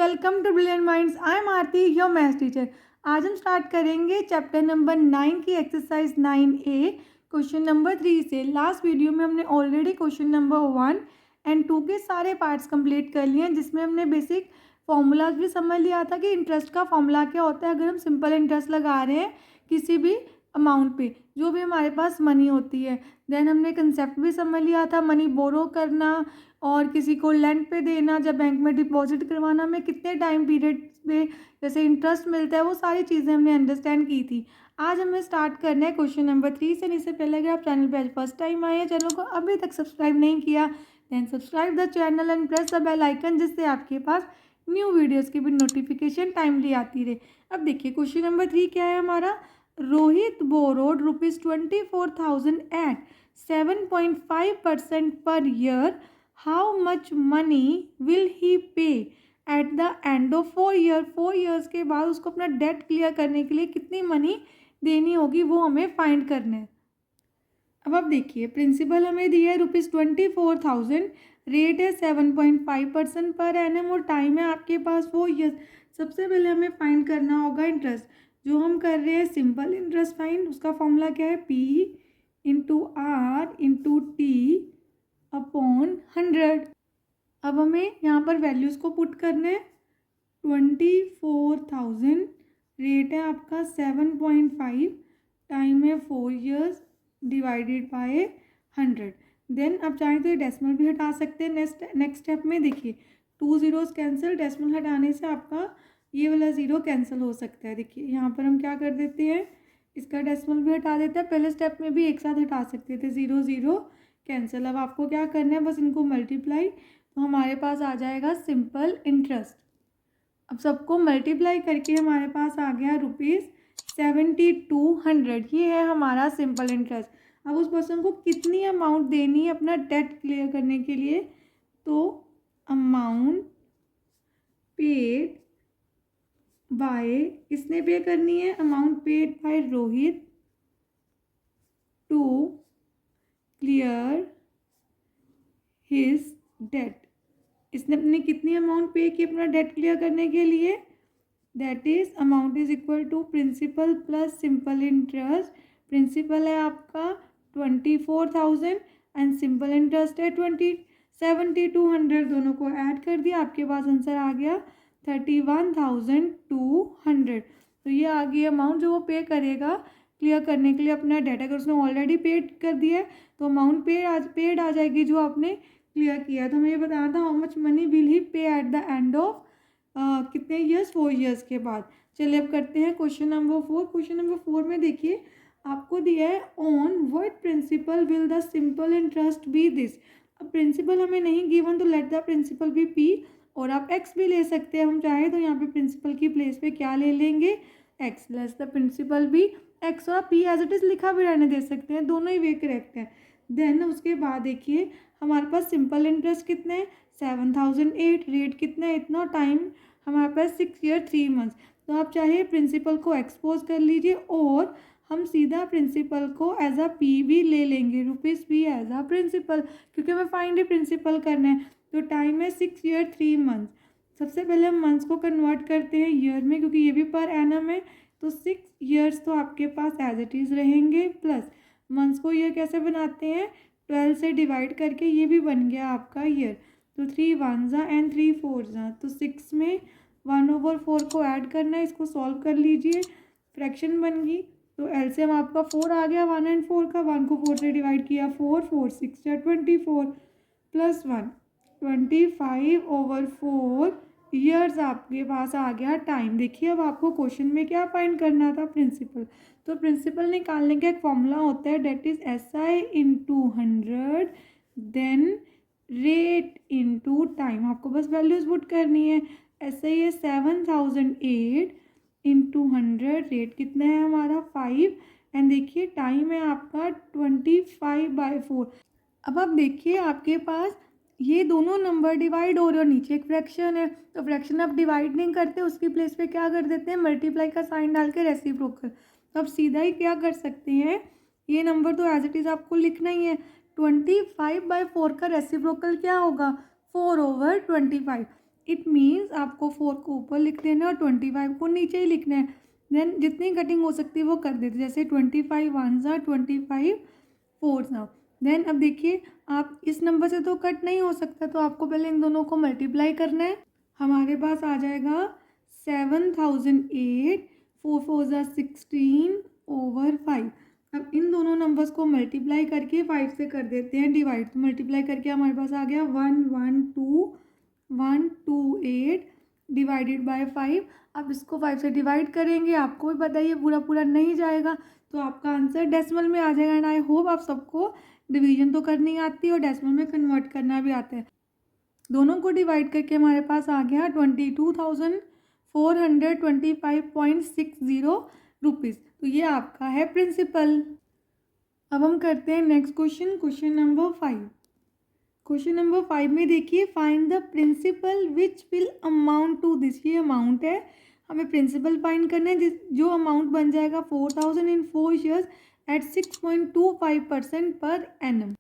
Welcome to Brilliant Minds. I am Aarti, your maths teacher. आज हम start करेंगे chapter number 9 की एक्सरसाइज 9A क्वेश्चन नंबर 3 से। Last video में हमने ऑलरेडी क्वेश्चन नंबर 1 एंड 2 के सारे पार्ट्स कंप्लीट कर लिए हैं, जिसमें हमने बेसिक फॉर्मूलाज भी समझ लिया था कि इंटरेस्ट का फॉर्मूला क्या होता है अगर हम सिंपल इंटरेस्ट लगा रहे हैं किसी भी अमाउंट पे, जो भी हमारे पास मनी होती है। देन हमने कंसेप्ट भी समझ लिया था, मनी बोरो करना और किसी को लेंट पे देना, जब बैंक में डिपॉजिट करवाना में कितने टाइम पीरियड पे जैसे इंटरेस्ट मिलता है, वो सारी चीज़ें हमने अंडरस्टैंड की थी। आज हमें स्टार्ट करना है क्वेश्चन नंबर 3 से। इससे पहले अगर आप चैनल पे आज फर्स्ट टाइम आए हैं, चैनल को अभी तक सब्सक्राइब नहीं किया, then subscribe the channel and press the bell icon, जिससे आपके पास न्यू वीडियोज़ की भी नोटिफिकेशन टाइमली आती रहे। अब देखिए क्वेश्चन नंबर 3 क्या है हमारा। रोहित बोरोड ₹24,000 एट 7.5% पर year. How much money will he pay at the end of 4 year? 4 years के बाद उसको अपना डेट क्लियर करने के लिए कितनी मनी देनी होगी, वो हमें फाइंड करना है। अब आप देखिए प्रिंसिपल हमें दिया है ₹24,000, रेट है 7.5% पर एनम और टाइम है आपके पास 4 years। सबसे पहले हमें फाइंड करना होगा इंटरेस्ट, जो हम कर रहे हैं सिंपल इंटरेस्ट फाइंड। उसका फॉर्मूला क्या है, P/R/T अपॉन 100। अब हमें यहाँ पर वैल्यूज़ को पुट करना है। 24,000, रेट है आपका 7.5, टाइम है 4 years, डिवाइडेड बाय 100। देन आप चाहें तो ये डेसिमल भी हटा सकते हैं। नेक्स्ट स्टेप में देखिए 2 zeros कैंसिल, डेसिमल हटाने से आपका ये वाला ज़ीरो कैंसिल हो सकता है। देखिए यहाँ पर हम क्या कर देते हैं, इसका डेसिमल भी हटा देते हैं। पहले स्टेप में भी एक साथ हटा सकते थे, 0 0 कैंसिल। अब आपको क्या करना है, बस इनको मल्टीप्लाई, तो हमारे पास आ जाएगा सिंपल इंटरेस्ट। अब सबको मल्टीप्लाई करके हमारे पास आ गया ₹7200। ये है हमारा सिंपल इंटरेस्ट। अब उस पर्सन को कितनी अमाउंट देनी है अपना डेट क्लियर करने के लिए, तो अमाउंट पेड बाय, किसने पे करनी है, amount paid by Rohit to clear his debt. इसने अपने कितनी अमाउंट पे की अपना डेट क्लियर करने के लिए, that is amount is equal to principal plus simple interest. Principal है आपका 24,000 एंड सिंपल इंटरेस्ट है 7200। दोनों को ऐड कर दिया, आपके पास आंसर आ गया 31,200। तो ये आ गई अमाउंट जो वो पे करेगा क्लियर करने के लिए अपना डेट। अगर उसने ऑलरेडी पेड कर दिया है तो अमाउंट पेड आ जाएगी जो आपने क्लियर किया। तो हमें ये बताना था how much money will he पे एट द एंड ऑफ कितने ईयर्स, 4 years के बाद। चलिए अब करते हैं क्वेश्चन नंबर 4। क्वेश्चन नंबर 4 में देखिए आपको दिया है on what principal will the simple interest be this. अब प्रिंसिपल हमें नहीं गिवन, तो let the principal be P, और आप एक्स भी ले सकते हैं हम चाहे तो। यहाँ पे प्रिंसिपल की प्लेस पे क्या ले लेंगे, x. Let's the principal be x, और पी एज इट इज लिखा भी रहने दे सकते हैं, दोनों ही वे करेक्ट है। देन उसके बाद देखिए हमारे पास सिंपल इंटरेस्ट कितने हैं, 7008, रेट कितना है इतना, टाइम हमारे पास 6 year 3 months। तो आप चाहे प्रिंसिपल को एक्सपोज कर लीजिए और हम सीधा प्रिंसिपल को एज अ पी भी ले लेंगे, ₹P एज अ प्रिंसिपल, क्योंकि हमें फाइंड प्रिंसिपल करना है। तो टाइम है 6 year 3 months। सबसे पहले हम मंथ्स को कन्वर्ट करते हैं ईयर में, क्योंकि ये भी पर एनम है। तो 6 years तो आपके पास एज इट इज़ रहेंगे, प्लस मंथ्स को ईयर कैसे बनाते हैं, 12 से डिवाइड करके, ये भी बन गया आपका ईयर। तो 3 1s एंड 3 4s, तो 6 में 1/4 को ऐड करना है, इसको सॉल्व कर लीजिए, फ्रैक्शन बन गई। तो एलसीएम आपका 4 आ गया, 1 एंड 4 का। 1 को 4 से डिवाइड किया, 4 4 6 या 24 प्लस 1 25/4 ईयर्स आपके पास आ गया टाइम। देखिए अब आपको क्वेश्चन में क्या फाइंड करना था, प्रिंसिपल। तो प्रिंसिपल निकालने का एक फॉर्मूला होता है, that is SI into 100, then rate into time. आपको बस वैल्यूज पुट करनी है। SI है 7008 इंटू 100, रेट कितना है हमारा 5, एंड देखिए टाइम है आपका 25/4। अब आप देखिए आपके पास ये दोनों नंबर डिवाइड हो रहे हो, नीचे एक फ्रैक्शन है, तो फ्रैक्शन आप डिवाइड नहीं करते, उसकी प्लेस पे क्या कर देते हैं, मल्टीप्लाई का साइन डाल के रेसिप्रोकल। तो आप सीधा ही क्या कर सकते हैं, ये नंबर तो एज इट इज़ आपको लिखना ही है। 25/4 का रेसिप्रोकल क्या होगा, 4/25। इट मीन्स आपको 4 को ऊपर लिख देना है और 25 को नीचे ही लिखना है। देन जितनी कटिंग हो सकती है वो कर देते, जैसे 25 1 ज़ा 25 4 ज़ा। देन अब देखिए आप इस नंबर से तो कट नहीं हो सकता, तो आपको पहले इन दोनों को मल्टीप्लाई करना है। हमारे पास आ जाएगा 7008, 4 4 ज़ा 16 ओवर 5। अब इन दोनों नंबर्स को मल्टीप्लाई करके 5 से कर देते हैं डिवाइड। तो मल्टीप्लाई करके हमारे पास आ गया 112 डिवाइडेड बाय 5। अब इसको 5 से डिवाइड करेंगे, आपको भी पता ही है पूरा पूरा नहीं जाएगा, तो आपका आंसर डेसिमल में आ जाएगा। एंड आई होप आप सबको डिवीजन तो करनी आती है और डेसिमल में कन्वर्ट करना भी आता है। दोनों को डिवाइड करके हमारे पास आ गया 22,425.60 रुपीज़। तो ये आपका है प्रिंसिपल। अब हम करते हैं next question, question number 5। Question number 5 में देखिए, find the principal which will amount to this. ये अमाउंट है, हमें प्रिंसिपल फाइंड करना है जो अमाउंट बन जाएगा 4000 इन 4 ईयर्स एट 6.25% पर एनम।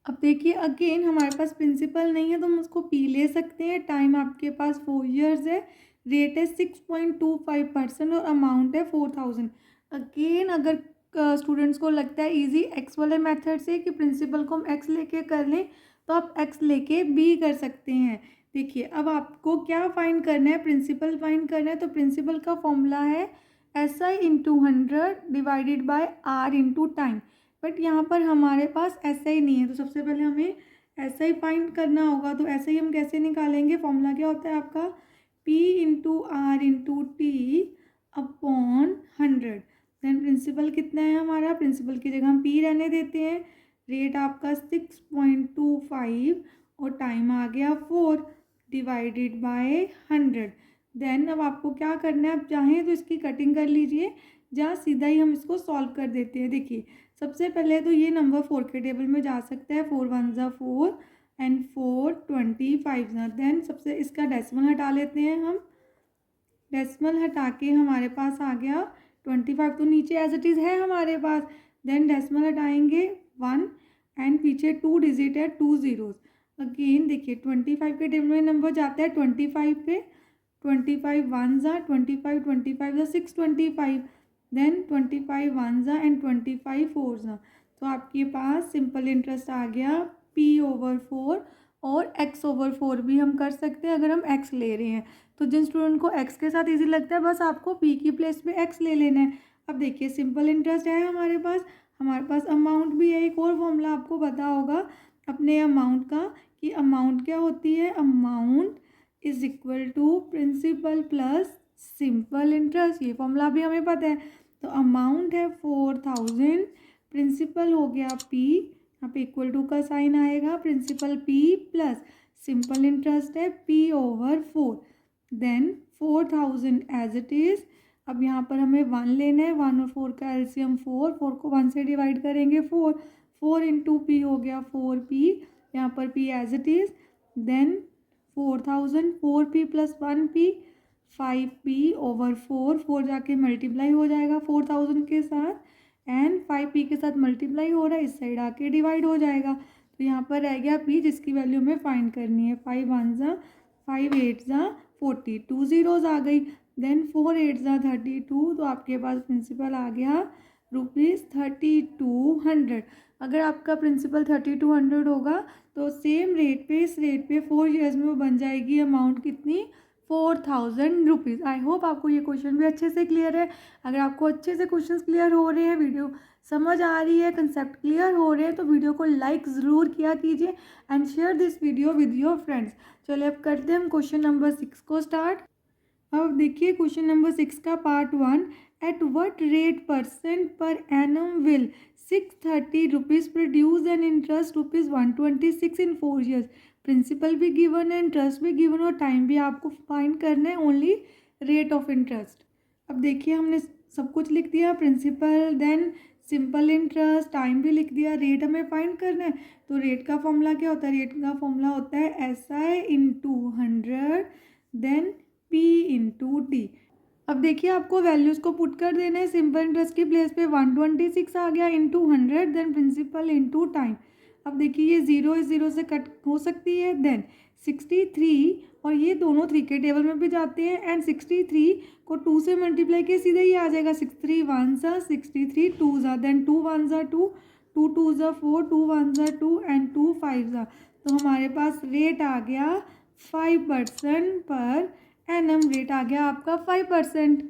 अब देखिए अगेन हमारे पास प्रिंसिपल नहीं है तो हम उसको पी ले सकते हैं। टाइम आपके पास 4 ईयर्स है, रेट है 6.25% और अमाउंट है 4000। अगेन अगर स्टूडेंट्स को लगता है इजी एक्स वाले मेथड से कि प्रिंसिपल को हम एक्स लेके कर लें, तो आप एक्स लेके बी कर सकते हैं। देखिए अब आपको क्या फाइंड करना है, प्रिंसिपल फाइंड करना है। तो प्रिंसिपल का फॉर्मूला है SI into 100 divided bye R into time. But यहाँ पर हमारे पास SI नहीं है, तो सबसे पहले हमें SI फाइंड करना होगा। तो SI हम कैसे निकालेंगे, फॉर्मूला क्या होता है आपका P into R into T upon 100। Then principal कितना है हमारा, प्रिंसिपल की जगह हम P रहने देते हैं। रेट आपका 6.25 और टाइम आ गया 4 डिवाइडेड बाय 100। देन अब आपको क्या करना है, आप चाहें तो इसकी कटिंग कर लीजिए, जहाँ सीधा ही हम इसको सॉल्व कर देते हैं। देखिए सबसे पहले तो ये नंबर 4 के टेबल में जा सकता है, 4 1 ज़ा 4 एंड 4 25 ज़ा। देन सबसे इसका डेसिमल हटा लेते हैं हम। डेसिमल हटा के हमारे पास आ गया 25, तो नीचे एज इट इज़ है हमारे पास। देन डेसिमल हटाएंगे 1 एंड पीछे 2 डिजिट है, 2 ज़ीरोज़। अगेन देखिए 25 के टेबल में नंबर जाता है 25 पे, 25 1 ज़ा 25 25 ज़ा 625। देन 25 1 ज़ा एंड 25 4 ज़ा। तो आपके पास सिंपल इंटरेस्ट आ गया P/4 और X/4 भी हम कर सकते हैं अगर हम X ले रहे हैं। तो जिन स्टूडेंट को X के साथ इजी लगता है बस आपको P की प्लेस पे X ले लेना है। अब देखिए सिंपल इंटरेस्ट है हमारे पास अमाउंट भी है। एक और फॉर्मूला आपको पता होगा अपने अमाउंट का, कि अमाउंट क्या होती है, amount is equal to principal plus simple interest. ये फॉर्मूला भी हमें पता है। तो अमाउंट है 4000, प्रिंसिपल हो गया P, यहाँ पे इक्वल टू का साइन आएगा, principal P plus simple interest है P/4। Then 4000 as it is. अब यहाँ पर हमें 1 लेना है, 1 और 4 का एलसीएम 4, 4 को 1 से डिवाइड करेंगे 4, 4 इंटू P हो गया 4P, यहाँ पर P as it is. Then 4000 4P plus 1P 5P/4, 4 जाके मल्टीप्लाई हो जाएगा 4000 के साथ एंड 5P के साथ मल्टीप्लाई हो रहा है, इस साइड आके डिवाइड हो जाएगा। तो यहाँ पर रह गया P जिसकी वैल्यू हमें फाइंड करनी है। 5 1 ज़ा 5 8 ज़ा 40, 2 ज़ीरोज़ आ गई। देन 4 8 ज़ा 32, तो आपके पास प्रिंसिपल आ गया ₹3200। अगर आपका प्रिंसिपल 3200 होगा तो सेम रेट पे, इस रेट पे 4 ईयर्स में वो बन जाएगी अमाउंट कितनी, 4000 रुपीज़। आई होप आपको ये क्वेश्चन भी अच्छे से क्लियर है। अगर आपको अच्छे से क्वेश्चन क्लियर हो रहे हैं, वीडियो समझ आ रही है, कंसेप्ट क्लियर हो रहे हैं, तो वीडियो को लाइक ज़रूर किया कीजिए and share this video with your friends. चलिए अब करते हैं हम क्वेश्चन नंबर 6 को स्टार्ट। अब देखिए क्वेश्चन नंबर 6 का part 1, at what rate percent per annum will 630 rupees produce and interest ₹126 in 4 years. Principal भी गिवन है, इंटरेस्ट भी गिवन और टाइम भी आपको फाइंड करना है, ओनली रेट ऑफ इंटरेस्ट। अब देखिए हमने सब कुछ लिख दिया, principal then simple interest, time भी लिख दिया, रेट हमें फाइंड करना है। तो रेट का फॉर्मूला क्या होता है, रेट का फॉर्मूला होता है SI into 100 then P into D. अब देखिए आपको वैल्यूज़ को पुट कर देना है। सिंपल इंटरेस्ट की प्लेस पे 126 आ गया into 100 then principal into time. अब देखिए ये 0 इस 0 से कट हो सकती है। देन 63 और ये दोनों 3 के टेबल में भी जाते हैं एंड 63 को 2 से मल्टीप्लाई किया सीधे ही आ जाएगा 63 1 सा 63 2 सा देन 2 1 सा 2 2 2 सा 4 2 1 सा 2 एंड 2 5 सा। तो हमारे पास रेट आ गया 5% पर एनम। रेट आ गया आपका 5%।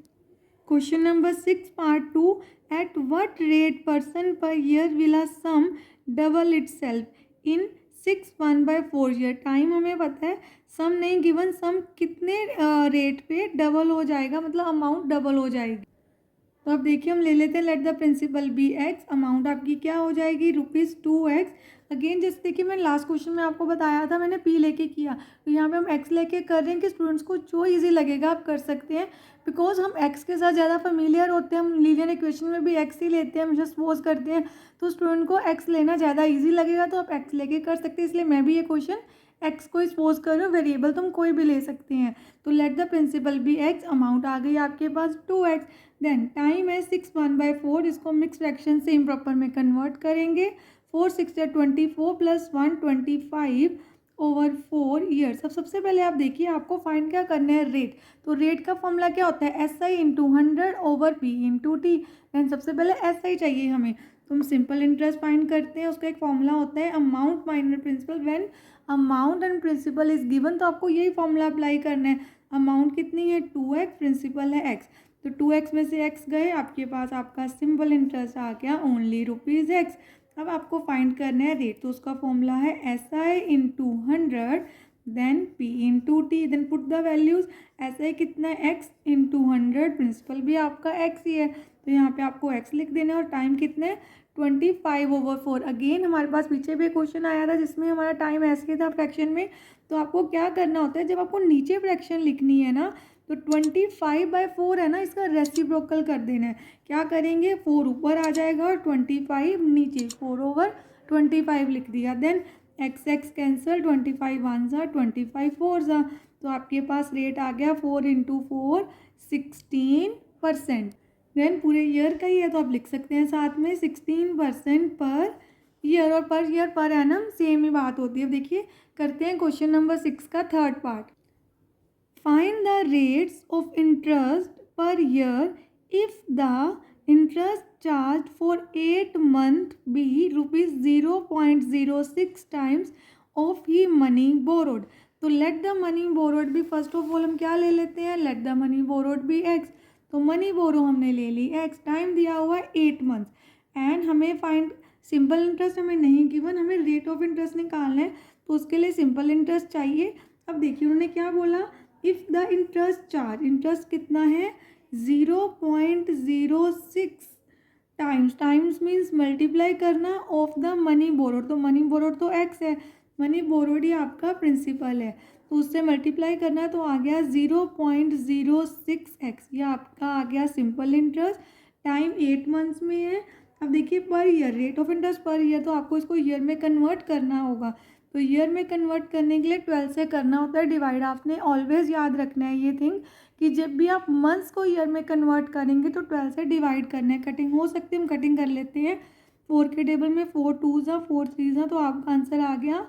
Question number 6 part 2 at what rate percent per year will a sum double itself in 6 1/4 year. Time हमें पता है, सम नहीं गिवन, सम कितने रेट पे डबल हो जाएगा, मतलब अमाउंट डबल हो जाएगी। तो अब देखिए हम ले लेते हैं let the principal be x. Amount आपकी क्या हो जाएगी ₹2x। अगेन जैसे देखिए मैंने लास्ट क्वेश्चन में आपको बताया था, मैंने पी लेके किया, तो यहाँ पे हम एक्स लेके कर रहे हैं कि स्टूडेंट्स को जो इजी लगेगा आप कर सकते हैं, बिकॉज हम एक्स के साथ ज़्यादा फेमिलियर होते हैं। हम लीनियर इक्वेशन में भी एक्स ही लेते हैं, हमेशा सपोज करते हैं, तो स्टूडेंट को एक्स लेना ज़्यादा ईजी लगेगा, तो आप एक्स लेके कर सकते हैं। इसलिए मैं भी ये क्वेश्चन एक्स को सपोज कर रही हूँ, वेरिएबल तुम कोई भी ले सकते हैं। तो let the principal be x. Amount आ गई आपके पास 2x। देन टाइम है 6 1/4, इसको मिक्स फ्रैक्शन से इम्प्रॉपर में कन्वर्ट करेंगे। 4 6 24 प्लस 1 25/4 ईयर्स। अब सबसे पहले आप देखिए आपको फाइंड क्या करना है, रेट। तो रेट का फॉर्मूला क्या होता है, SI इंटू 100/P/T। देन सबसे पहले SI चाहिए हमें, तो हम सिंपल इंटरेस्ट फाइंड करते हैं। उसका एक फॉर्मूला होता है amount minus principal when amount and principal is given. तो आपको यही फॉर्मूला अप्लाई करना है। अमाउंट कितनी है 2x, प्रिंसिपल है x, तो 2x में से x गए, आपके पास आपका सिंपल इंटरेस्ट आ गया ओनली ₹x। अब आपको फाइंड करना है रेट, तो उसका फॉर्मूला है SI into 100 then P/T। Then put the values. SI कितना है x इंटू 100, प्रिंसिपल भी आपका x ही है, तो यहाँ पे आपको x लिख देना है। और टाइम कितना है 25/4। अगेन हमारे पास पीछे भी क्वेश्चन आया था जिसमें हमारा टाइम ऐसे था फ्रैक्शन में। तो आपको क्या करना होता है, जब आपको नीचे फ्रैक्शन लिखनी है ना, तो 25/4 है ना, इसका रेसिप्रोकल कर देना है। क्या करेंगे, 4 ऊपर आ जाएगा और 25 नीचे, 4/25 लिख दिया। देन x कैंसल, 25 1 सा 25 4 सा, तो आपके पास रेट आ गया 4 इंटू 4 16%। देन पूरे ईयर का ही है, तो आप लिख सकते हैं साथ में 16% पर ईयर। और per year per annum same ही बात होती है। देखिए करते हैं क्वेश्चन नंबर 6 का third part. Find the rates of interest per year if the interest charge for 8 month be ₹0.06 times of the money borrowed. तो let the money borrowed be, first of all हम क्या ले लेते हैं, let the money borrowed be x। तो money borrow हमने ले ली x, टाइम दिया हुआ है 8 मंथ एंड हमें फाइंड, सिंपल इंटरेस्ट हमें नहीं गिवन, हमें रेट ऑफ इंटरेस्ट निकालना है, तो उसके लिए सिंपल इंटरेस्ट चाहिए। अब देखिए उन्होंने क्या बोला, if the interest charge, interest कितना है 0.06 टाइम्स, टाइम्स मीन्स मल्टीप्लाई करना ऑफ द मनी बोरोड। तो मनी बोरोड तो x है, मनी बोरोड ही आपका प्रिंसिपल है, तो उससे मल्टीप्लाई करना, तो आ गया 0.06x। ये आपका आ गया सिंपल इंटरेस्ट। टाइम 8 मंथ्स में है। अब देखिए per year, rate of interest per year, तो आपको इसको ईयर में कन्वर्ट करना होगा। तो ईयर में कन्वर्ट करने के लिए 12 से करना होता है डिवाइड। आपने ऑलवेज याद रखना है ये थिंग कि जब भी आप मंथ्स को ईयर में कन्वर्ट करेंगे तो 12 से डिवाइड करना है। कटिंग हो सकती है, हम कटिंग कर लेते हैं। 4 के टेबल में 4 2 सा 4 3 सा, तो आपका आंसर आ गया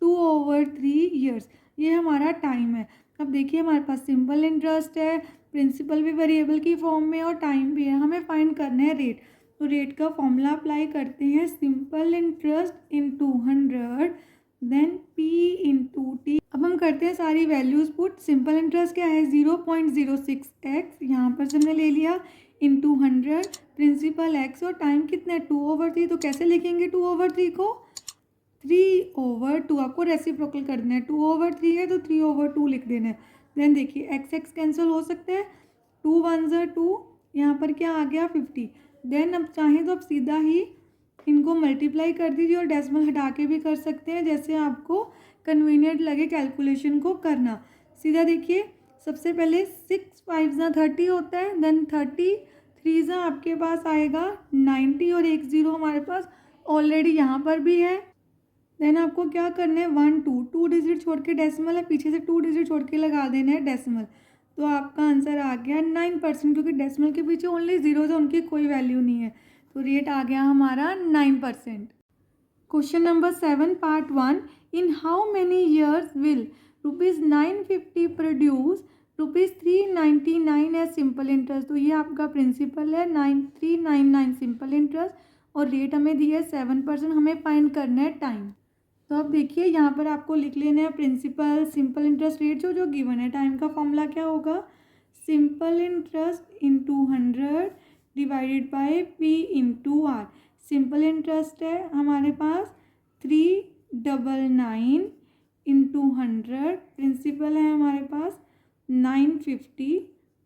2/3 ईयर्स। ये हमारा टाइम है। अब देखिए हमारे पास सिंपल इंटरेस्ट है, प्रिंसिपल भी वेरिएबल की फॉर्म में और टाइम भी है, हमें फाइंड करना है रेट। तो रेट का फॉर्मूला अप्लाई करते हैं, simple interest into 100 then P/T। अब हम करते हैं सारी वैल्यूज पुट। सिंपल इंटरेस्ट क्या है 0.06x, यहाँ पर से हमने ले लिया, इंटू 100, प्रिंसिपल x, और टाइम कितना है 2/3। तो कैसे लिखेंगे 2/3 को, 3/2, आपको रेसिप्रोकल करना है। 2/3 है तो 3/2 लिख देना है। देन देखिए x कैंसिल हो सकता है, 2 1 ज़ा 2, यहाँ पर क्या आ गया 50। देन अब चाहें तो आप सीधा ही इनको मल्टीप्लाई कर दीजिए और डेसिमल हटा के भी कर सकते हैं, जैसे आपको कन्वीनियंट लगे कैलकुलेशन को करना। सीधा देखिए सबसे पहले 6 5 ज़ा 30 होता है, देन 30 3 ज़ा आपके पास आएगा 90 और 1 0 हमारे पास ऑलरेडी यहाँ पर भी है। देन आपको क्या करना है 1 2 डिजिट छोड़ के डेसिमल है, पीछे से 2 डिजिट छोड़ के लगा देना है डेसिमल। तो आपका आंसर आ गया 9%, क्योंकि डेसिमल के पीछे ओनली 0 है, उनकी कोई वैल्यू नहीं है, तो रेट आ गया हमारा 9%। Question number 7 part 1। In how many years will ₹950 produce ₹399 as simple interest. तो ये आपका प्रिंसिपल है 9399 सिंपल इंटरेस्ट और रेट हमें दिया है 7%। हमें फाइंड करना है टाइम। तो अब देखिए यहाँ पर आपको लिख लेना है प्रिंसिपल सिंपल इंटरेस्ट रेट जो गिवन है। टाइम का फॉर्मूला क्या होगा, simple interest into 100 divided by P into R. Simple interest है हमारे पास 399 इंटू 100, प्रिंसिपल है हमारे पास 950,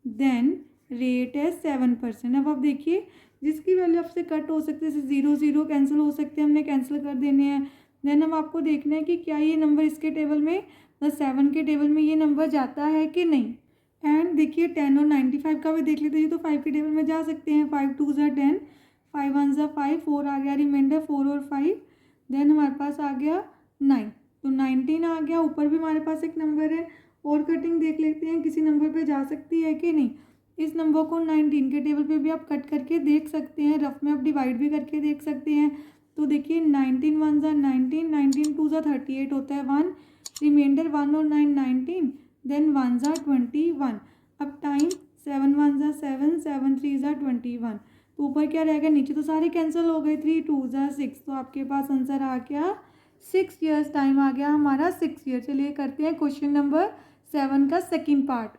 देन रेट है 7%। अब आप देखिए जिसकी वैल्यू आपसे कट हो सकती है, जैसे 0 0 कैंसिल हो सकते हैं, हमने कैंसिल कर देने हैं। देन अब आपको देखना है कि क्या ये नंबर इसके टेबल में 7 के टेबल में ये नंबर जाता है कि नहीं। एंड देखिए 10 और 95 का भी देख लेते हैं, तो 5 के टेबल में जा सकते हैं। 5 2 ज़ा 10, 5 1 ज़ा 5, 4 आ गया रिमाइंडर 4 और 5, देन हमारे पास आ गया 9, तो 19 आ गया। ऊपर भी हमारे पास एक नंबर है, और कटिंग देख लेते हैं किसी नंबर पे जा सकती है कि नहीं। इस नंबर को 19 के टेबल पे भी आप कट करके देख सकते हैं, रफ में आप डिवाइड भी करके देख सकते हैं। तो देखिए 19 1 ज़ा 19, 19 2 ज़ा 38 होता है 1, रिमाइंडर 1 और 9 19, देन 1 ज़ा 21। अब टाइम 7 1 ज़ा 7, 7 3 ज़ा 21। तो ऊपर क्या रहेगा, नीचे तो सारे कैंसिल हो गए, 3 2 ज़ा 6, तो आपके पास आंसर आ गया 6 ईयर्स। टाइम आ गया हमारा 6 ईयर। चलिए करते हैं क्वेश्चन नंबर 7 का second part.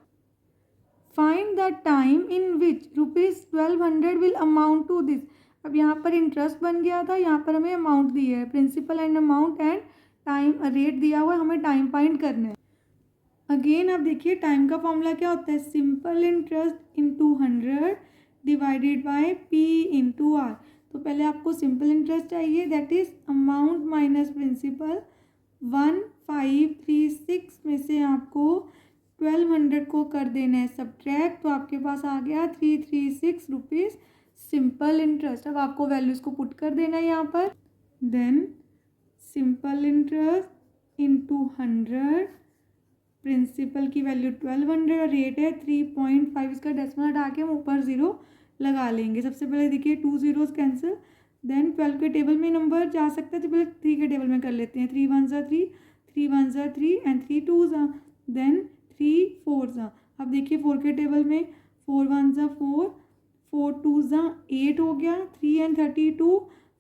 Find the time in which ₹1200 will amount to this. अब यहाँ पर इंटरेस्ट बन गया था, यहाँ पर हमें अमाउंट दिया है, principal and amount and time rate दिया हुआ है, हमें टाइम फाइंड करना है। अगेन आप देखिए टाइम का फॉर्मूला क्या होता है, simple interest into 100 divided by P into R. तो पहले आपको सिंपल इंटरेस्ट चाहिए, that is amount minus principal. 1536 में से आपको 1200 को कर देना है सब्ट्रैक्ट, तो आपके पास आ गया 336 रुपीज़ सिंपल इंटरेस्ट। अब आपको वैल्यूज़ को पुट कर देना है यहाँ पर। Then simple interest into 100, principal की वैल्यू 1200 और रेट है 3.5, इसका डेसिमल हटा के हम ऊपर 0 लगा लेंगे। सबसे पहले देखिए 2 zeros कैंसिल, देन 12 के टेबल में नंबर जा सकता है, तो पहले 3 के टेबल में कर लेते हैं। 3 1 ज़ा 3, 3 1 ज़ा 3 एंड 3 2 ज़ा, देन 3 4 ज़ा। अब देखिए 4 के टेबल में 4 1 ज़ा 4, 4 2 ज़ा 8 हो गया, 3 एंड 32,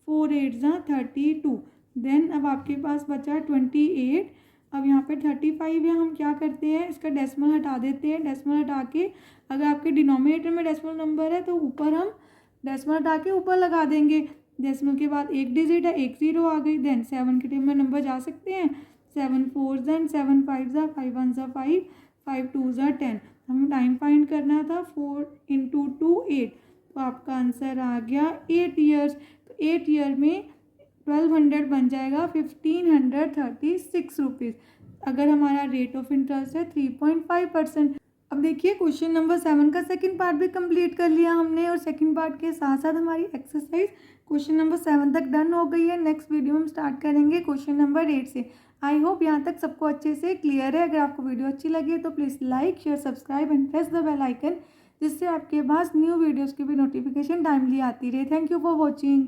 4 8 ज़ा 32। देन अब आपके पास बचा 28। अब यहाँ पे 35 है, हम क्या करते हैं इसका डेसिमल हटा देते हैं। डेसिमल हटा के अगर आपके डिनोमिनेटर में डेसिमल नंबर है तो ऊपर हम डेसिमल हटा के ऊपर लगा देंगे। डेसिमल के बाद एक डिजिट है, एक 0 आ गई। देन 7 के टेबल में नंबर जा सकते हैं, 7 4 ज़ा, 7 5 ज़ा, 5 1 ज़ा 5, 5 2 ज़ा 10। हमें टाइम फाइंड करना था, 4 इंटू 2 8, तो आपका आंसर आ गया 8 ईयर्स। तो 8 ईयर में 1200 बन जाएगा 1536 रुपीज़, अगर हमारा रेट ऑफ इंटरेस्ट है 3.5%। अब देखिए क्वेश्चन नंबर 7 का सेकंड पार्ट भी कंप्लीट कर लिया हमने, और सेकंड पार्ट के साथ साथ हमारी एक्सरसाइज क्वेश्चन नंबर 7 तक डन हो गई है। नेक्स्ट वीडियो में हम स्टार्ट करेंगे क्वेश्चन नंबर 8 से। आई होप यहाँ तक सबको अच्छे से क्लियर है। अगर आपको वीडियो अच्छी लगी है तो please like share subscribe and press the bell icon, जिससे आपके पास न्यू वीडियोज़ की भी नोटिफिकेशन टाइमली आती रहे। Thank you for watching.